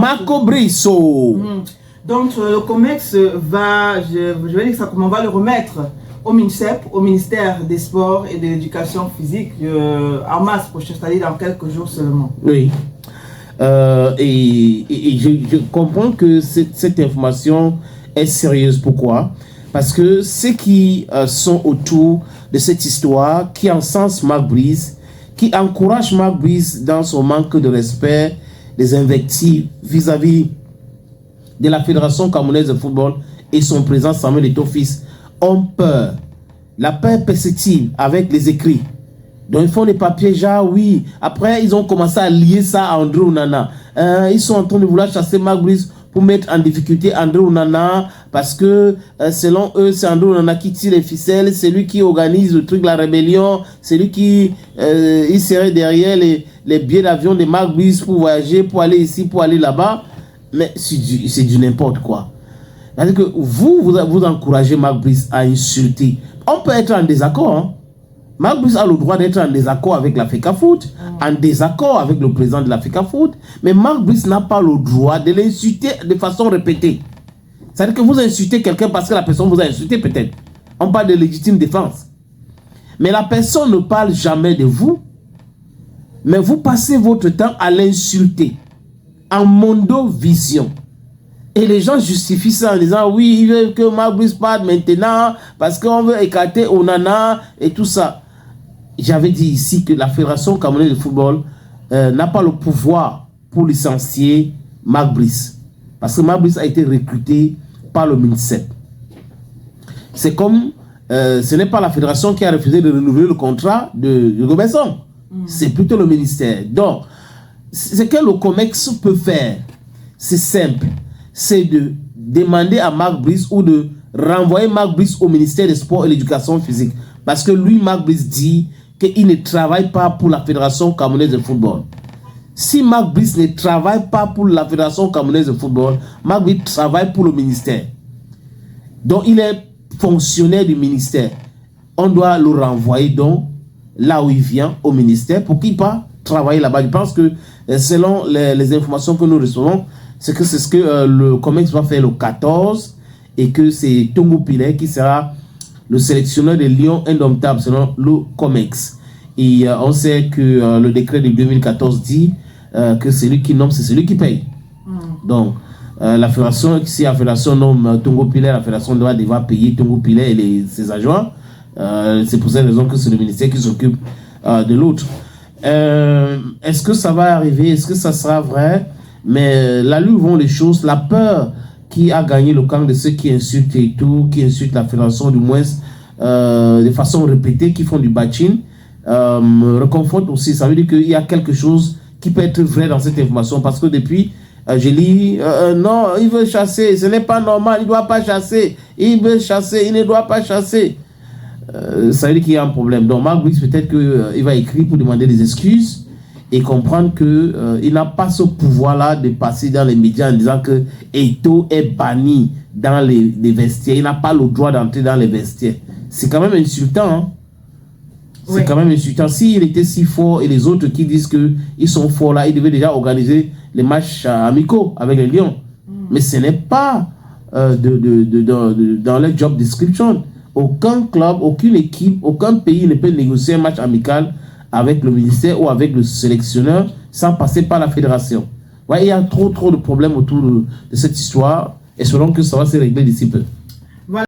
Marco Brisso. Donc le COMEX va, je vais dire ça comment on va le remettre au MINSEP, au ministère des Sports et de l'Éducation physique, en masse prochaine, c'est-à-dire dans quelques jours seulement. Oui. Et je comprends que cette information est sérieuse. Pourquoi? Parce que ceux qui sont autour de cette histoire, qui encensent Marc Brice, qui encouragent Marc Brice dans son manque de respect, des invectives vis-à-vis de la Fédération camerounaise de football et son président Samuel Eto'o-Fils, ont peur. La peur perceptible avec les écrits. Donc ils font des papiers, genre oui. Après, ils ont commencé à lier ça à André Onana. Ils sont en train de vouloir chasser Marc Brice pour mettre en difficulté André Onana parce que selon eux, c'est André Onana qui tire les ficelles, c'est lui qui organise le truc, la rébellion, c'est lui qui il serait derrière les billets d'avion de Marc Brice pour voyager, pour aller ici, pour aller là-bas. Mais c'est du n'importe quoi. C'est-à-dire que vous encouragez Marc Brice à insulter. On peut être en désaccord. Hein? Marc Brice a le droit d'être en désaccord avec la FECAFOOT, en désaccord avec le président de la FECAFOOT, mais Marc Brice n'a pas le droit de l'insulter de façon répétée. C'est-à-dire que vous insultez quelqu'un parce que la personne vous a insulté peut-être. On parle de légitime défense. Mais la personne ne parle jamais de vous, mais vous passez votre temps à l'insulter en mondo-vision. Et les gens justifient ça en disant oui, il veut que Marc Brice parte maintenant parce qu'on veut écarter Onana et tout ça. J'avais dit ici que la Fédération camerounaise de football n'a pas le pouvoir pour licencier Marc Brice. Parce que Marc Brice a été recruté par le MINSEP. C'est comme, ce n'est pas la Fédération qui a refusé de renouveler le contrat de Robinson. C'est plutôt le ministère. Donc, ce que le COMEX peut faire, c'est simple. C'est de demander à Marc Brice ou de renvoyer Marc Brice au ministère des Sports et de l'Éducation physique. Parce que lui, Marc Brice dit qu'il ne travaille pas pour la Fédération camerounaise de football. Si Marc Brice ne travaille pas pour la Fédération camerounaise de football, Marc Brice travaille pour le ministère. Donc, il est fonctionnaire du ministère. On doit le renvoyer donc là où il vient, au ministère, pour qu'il puisse travailler là-bas. Je pense que selon les informations que nous recevons, c'est ce que le COMEX va faire le 14 et que c'est Tongo Pilet qui sera le sélectionneur des Lions indomptables selon le COMEX. Et on sait que le décret de 2014 dit que celui qui nomme, c'est celui qui paye. Donc, la fédération, si la fédération nomme Tongo Pilet, la fédération doit devoir payer Tongo Pilet et ses adjoints. C'est pour cette raison que c'est le ministère qui s'occupe de l'autre. Est-ce que ça va arriver? Est-ce que ça sera vrai? Mais là où vont les choses, la peur qui a gagné le camp de ceux qui insultent et tout, qui insultent la fédération du moins de façon répétée, qui font du bashing, me reconforte aussi. Ça veut dire qu'il y a quelque chose qui peut être vrai dans cette information parce que depuis, je lis, non, il veut chasser, ce n'est pas normal, il ne doit pas chasser, il veut chasser, il ne doit pas chasser. Ça veut dire qu'il y a un problème. Donc Marc Brice, peut-être qu'il va écrire pour demander des excuses et comprendre qu'il n'a pas ce pouvoir-là de passer dans les médias en disant que Eto'o est banni dans les vestiaires. Il n'a pas le droit d'entrer dans les vestiaires. C'est quand même insultant. Hein? C'est quand même insultant. S'il était si fort et les autres qui disent qu'ils sont forts là, ils devaient déjà organiser les matchs amicaux avec les Lions. Mais ce n'est pas dans leur job description. Aucun club, aucune équipe, aucun pays ne peut négocier un match amical avec le ministère ou avec le sélectionneur sans passer par la fédération. Ouais, il y a trop de problèmes autour de cette histoire et selon que ça va se régler d'ici peu.